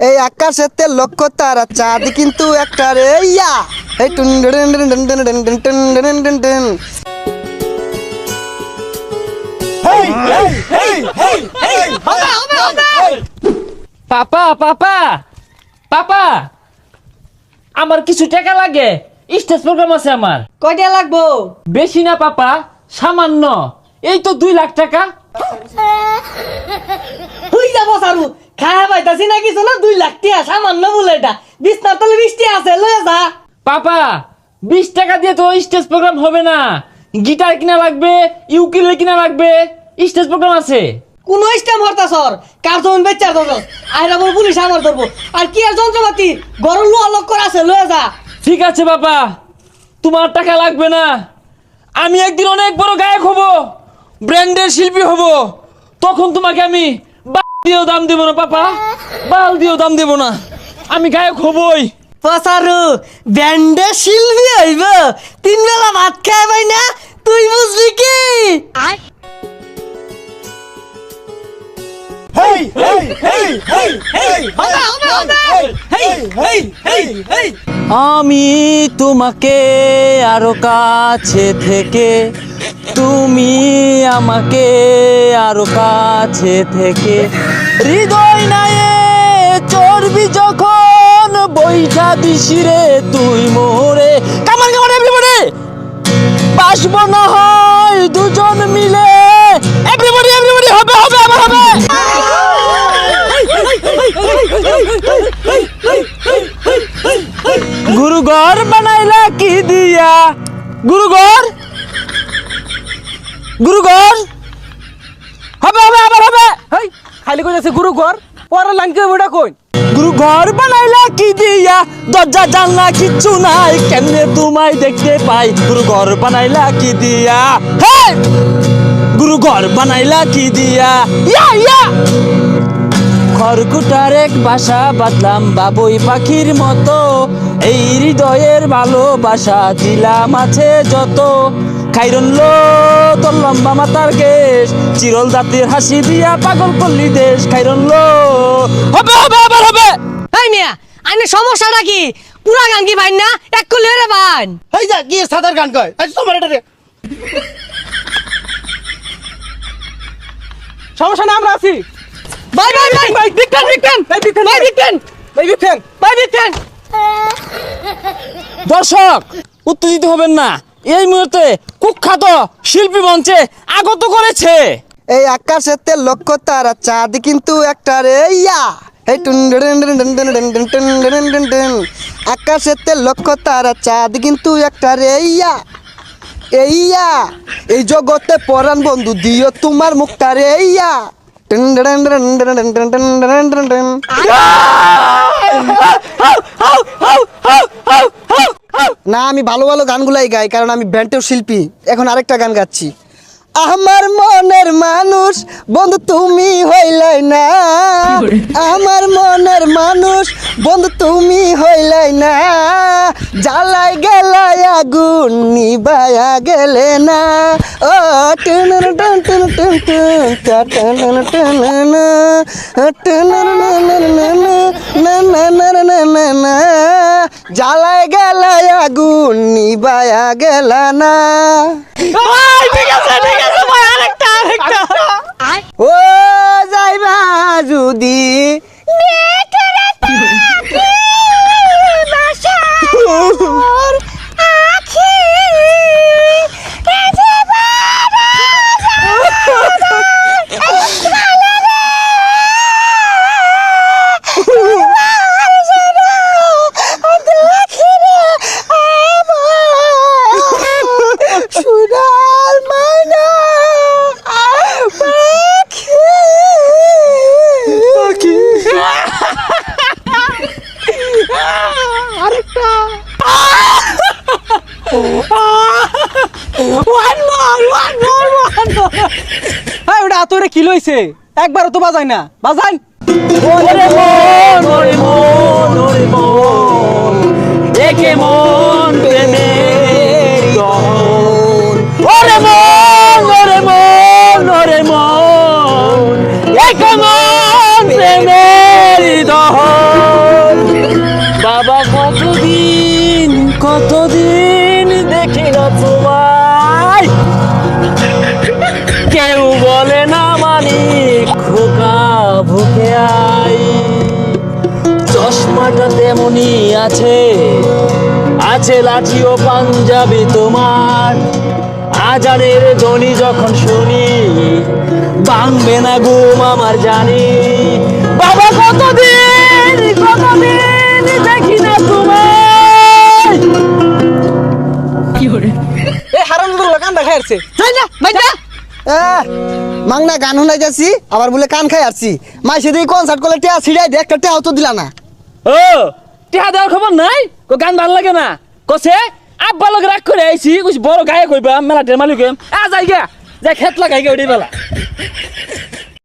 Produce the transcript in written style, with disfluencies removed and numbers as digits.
এই আকাশেতে লক্ষ্য তারা চাঁদ কিন্তু একটা রে ইয়া এই টুন টুন টুন টুন টুন টুন টুন টুন টুন টুন। পাপা পাপা পাপা আমার কিছু টাকা লাগে, স্টেজ প্রোগ্রাম আছে আমার। কয়টা লাগবো? বেশি না পাপা, সামান্য, এই তো 2 লাখ টাকা। তুই যাবো সারু খায়া পাইতাছি না কিছু না, 2 লাখ টাকা সামান্য বলে এটা। বিছনার তলে 20 টাকা আছে, লয়ে যা। পাপা 20 টাকা দিয়ে তো স্টেজ প্রোগ্রাম হবে না, গিটার কিনা লাগবে, ইউকেলেলে কিনা লাগবে, স্টেজ প্রোগ্রাম আছে। কোন স্টেম হরতা সর কার জমিন বেচার দরজ আইরা বল পুলিশ আমার ধরবো। আর কি আর যন্ত্রপাতি গরম লোয়া লক করা আছে, লয়ে যা। ঠিক আছে বাবা, তোমার টাকা লাগবে না। আমি একদিন অনেক বড় গায়ক হব, ব্র্যান্ডের শিল্পী হব, তখন তোমাকে আমি বাল দিয়েও দাম দেব না পাপা, বাল দিয়েও দাম দেব না, আমি গায়ক হবই। পসারু ব্যান্ডে শিল্পী হইব, 3 বেলা ভাত খায় পাই না, তুই বুঝলি কি? আমি তোমাকে আরো কাছে থেকে, তুমি আমাকে আরো কাছে থেকে, হৃদয় নায়ে চর্বি যখন বৈঠা দিশিরে তুই মোরে, কামান কামান এভরিবডি বাসবো না হয় দুজন মিলে, এভরিবডি এভরিবডি হবে হবে আবার হবে। গুরু ঘর বানাইলা কি দিয়া, গুরু ঘর হবে হবে আবার হবে। হেই খালি কইতাছে গুরু ঘর, পরের লাইন কে ওটা কই? গুরু ঘর বানাইলা কি দিয়া, দরজা জানলা কিচ্ছু নাই, কেমনে তোমায় দেখতে পাই, গুরু ঘর বানাইলা কি দিয়া, হে গুরু ঘর বানাইলা কি দিয়া, ইয়া ইয়া খড়কুটার এক বাসা বাঁধলাম বাবুই পাখির মতো, এই হৃদয়ের ভালোবাসা দিলাম আছে যত, খাইরন লো তোর লম্বা মাথার কেশ, চিরল দাঁতের হাসি দিয়া পাগল করলি দেশ, খাইরন লো হবে হবে আবার হবে। এই মিয়া আইনে সমস্যাটা কি? পুরা গান কি ভাই না এক কলি রে ভাই? এই যা কি সাদার গান কয় আজ তোমার এটা রে। সমস্যা না, আমরা আছি। ভাই ভাই ভাই ভাই বিক্রান বিক্রান ভাই বিক্রান, ভাই বিক্রান ভাই বিক্রান, ভাই বিক্রান। দর্শক উত্তেজিত হবেন না, এই মুহূর্তে কুখ্যাত শিল্পী মঞ্চে আগত করেছে। এই আকাশেতে লক্ষ্য তারা চাঁদ কিন্তু একটা রে ইয়া এই টুন টুন টুন টুন টুন টুন টুন টুন টুন টুন। আকাশেতে লক্ষ্য তারা চাঁদ কিন্তু একটা রে ইয়া ইয়া এই জগতে পরাণ বন্ধু দিও তোমার মুখটা রে ইয়া টুন টুন টুন টুন টুন টুন টুন টুন টুন টুন। না আমি ভালো ভালো গানগুলাই গাই, কারণ আমি ব্যান্ডের শিল্পী। এখন আরেকটা গান গাচ্ছি। আমার মনের মানুষ বন্ধু তুমি হইলাই না, আমার মনের মানুষ বন্ধু তুমি হইলাই না, জ্বালাই গেলাই আগুন নিবায়া গেলে না, ও টুন টুন টুন টুন টুন টুন টুন, জ্বালাই গেলাই আগুন নিবায়া গেলা না। ঠিক আছে ভাই, আরেকটা আরেকটা। ও যাইবা যদি ওটা তোরে কি লইছে? একবারও তো বাজাই না, বাজান। ওরে মন ওরে মন ওরে মন, একে মন প্রেমের গহন, ওরে মন ওরে মন ওরে মন, একে মন প্রেমের দহন। নাই। চশমাটা তেমনি আছে, আছে লাঠি ও পাঞ্জাবি তোমার। আজানের ধ্বনি যখন শুনি, ভাঙবে না ঘুম আমার জানি। বাবা কতদিন দেখি না তোমায়। এই হারাম কান দেখা যাচ্ছে। যাই না ভাই যা। মাংনা গান শুনাই যাচ্ছি আবার বলে কান খাই আসছি মাইসে দিয়ে কনসার্ট করলে টেয়া ছিড়াই দিয়ে একটা টেয়াও তো দিলা না। ও টিহা দেওয়ার খবর নাই, কো গান ভাল লাগে না, কছে আব্বা লোক রাগ করে আইছি, কইছি বড় গায়ে কইবা মেলা টের মালিক। যাই গা, যাই খেত লাগাই গে ওই বেলা।